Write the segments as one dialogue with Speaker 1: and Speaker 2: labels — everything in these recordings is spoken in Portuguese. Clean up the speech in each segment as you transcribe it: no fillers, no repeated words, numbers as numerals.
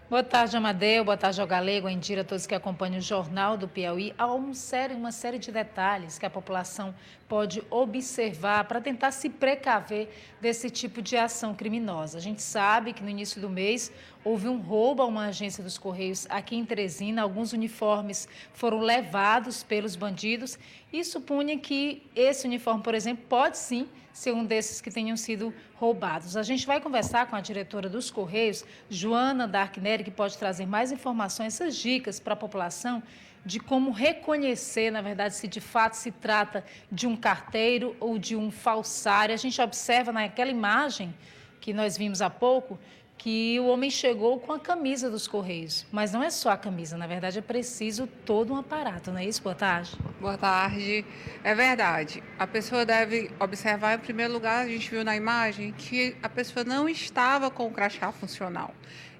Speaker 1: Boa tarde, Amadeu. Boa tarde ao Galego, a Indira, a todos que acompanham o Jornal do Piauí. Há uma série de detalhes que a população pode observar para tentar se precaver desse tipo de ação criminosa. A gente sabe que no início do mês houve um roubo a uma agência dos Correios aqui em Teresina. Alguns uniformes foram levados pelos bandidos e supunha que esse uniforme, por exemplo, pode sim ser um desses que tenham sido roubados. A gente vai conversar com a diretora dos Correios, Joana Darkneri, que pode trazer mais informações, essas dicas para a população de como reconhecer, na verdade, se de fato se trata de um carteiro ou de um falsário. A gente observa naquela imagem que nós vimos há pouco que o homem chegou com a camisa dos Correios, mas não é só a camisa, na verdade é preciso todo um aparato, não é isso? Boa tarde.
Speaker 2: Boa tarde. É verdade. A pessoa deve observar, em primeiro lugar, a gente viu na imagem que a pessoa não estava com o crachá funcional.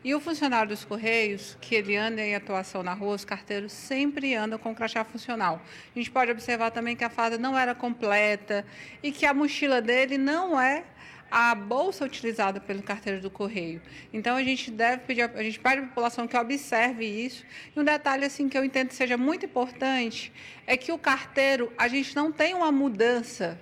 Speaker 2: E o funcionário dos Correios, que ele anda em atuação na rua, os carteiros sempre andam com o crachá funcional. A gente pode observar também que a farda não era completa e que a mochila dele não é a bolsa utilizada pelo carteiro do correio. Então a gente pede à população que observe isso. E um detalhe assim que eu entendo que seja muito importante é que o carteiro, a gente não tem uma mudança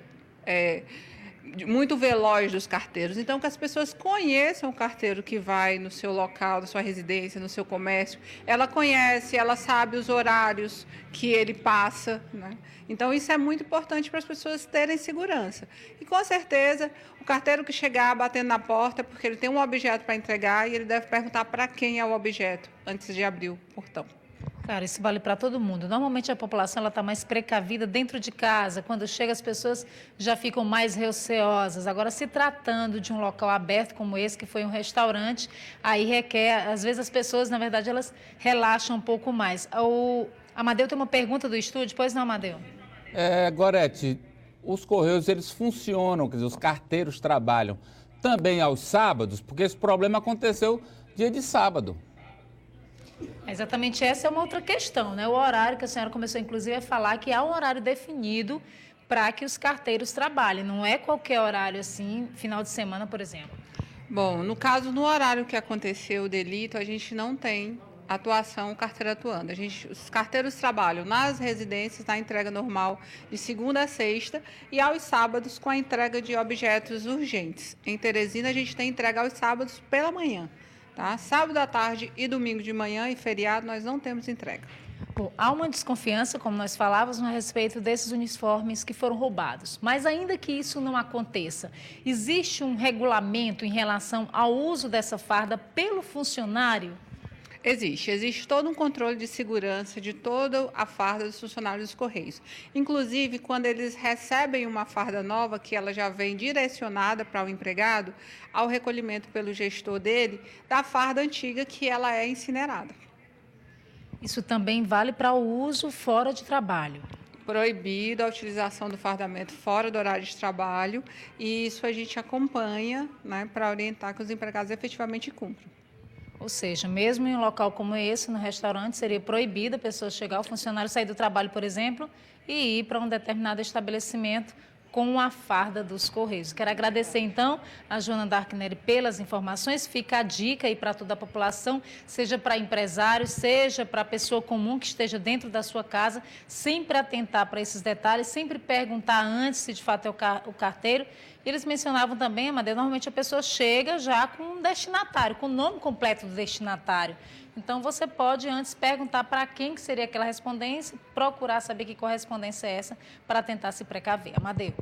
Speaker 2: muito veloz dos carteiros. Então, que as pessoas conheçam o carteiro que vai no seu local, na sua residência, no seu comércio. Ela conhece, ela sabe os horários que ele passa, né? Então, isso é muito importante para as pessoas terem segurança. E, com certeza, o carteiro que chegar batendo na porta, é porque ele tem um objeto para entregar e ele deve perguntar para quem é o objeto antes de abrir o portão.
Speaker 1: Claro, isso vale para todo mundo. Normalmente a população está mais precavida dentro de casa. Quando chega, as pessoas já ficam mais receosas. Agora, se tratando de um local aberto como esse, que foi um restaurante, aí requer, às vezes as pessoas, na verdade, elas relaxam um pouco mais. O Amadeu tem uma pergunta do estúdio, pois não, Amadeu?
Speaker 3: Gorete, os Correios, eles funcionam, quer dizer, os carteiros trabalham também aos sábados, porque esse problema aconteceu dia de sábado.
Speaker 1: Exatamente, essa é uma outra questão, né? O horário que a senhora começou, inclusive, a falar que há um horário definido para que os carteiros trabalhem. Não é qualquer horário assim, final de semana, por exemplo.
Speaker 2: Bom, no caso, no horário que aconteceu o delito, a gente não tem atuação, o carteiro atuando. Os carteiros trabalham nas residências, na entrega normal, de segunda a sexta, e aos sábados com a entrega de objetos urgentes. Em Teresina, a gente tem entrega aos sábados pela manhã. Tá? Sábado à tarde e domingo de manhã e feriado, nós não temos entrega.
Speaker 1: Bom, há uma desconfiança, como nós falávamos, a respeito desses uniformes que foram roubados. Mas ainda que isso não aconteça, existe um regulamento em relação ao uso dessa farda pelo funcionário?
Speaker 2: Existe todo um controle de segurança de toda a farda dos funcionários dos Correios. Inclusive, quando eles recebem uma farda nova, que ela já vem direcionada para o empregado, ao recolhimento pelo gestor dele, da farda antiga, que ela é incinerada.
Speaker 1: Isso também vale para o uso fora de trabalho.
Speaker 2: Proibido a utilização do fardamento fora do horário de trabalho, e isso a gente acompanha, né, para orientar que os empregados efetivamente cumpram.
Speaker 1: Ou seja, mesmo em um local como esse, no restaurante, seria proibido a pessoa chegar, o funcionário sair do trabalho, por exemplo, e ir para um determinado estabelecimento com a farda dos Correios. Quero agradecer, então, a Joana Darkneri pelas informações. Fica a dica aí para toda a população, seja para empresários, seja para a pessoa comum que esteja dentro da sua casa, sempre atentar para esses detalhes, sempre perguntar antes se de fato é o carteiro. E eles mencionavam também, Amadeu, normalmente a pessoa chega já com um destinatário, com o nome completo do destinatário. Então, você pode antes perguntar para quem que seria aquela respondência, procurar saber que correspondência é essa para tentar se precaver. Amadeu.